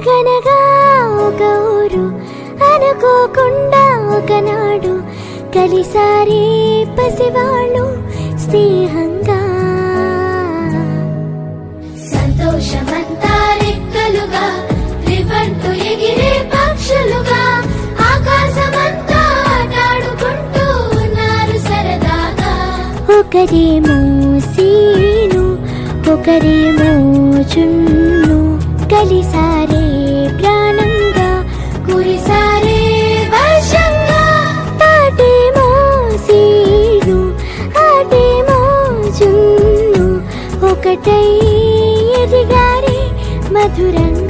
అనగనగా ఒక ఊరు అనుకోకుండా ఒకనాడు కలిసారే పసివాళ్ళు స్నేహంగా. సంతోషమంతా రెక్కలుగా రివంటు ఎగిరే పక్షులుగా ఆకాశమంతా ఆటాడుకుంటూ ఉన్నారు సరదాగా. ఒకరేమో సీను ఒకరేమో చున్ను కలిసారే ప్రాణంగా కురిసారే వర్షంగా. పాటేమో సీను ఆటేమో చున్ను ఒకటై ఎదిగారే మధురంగా.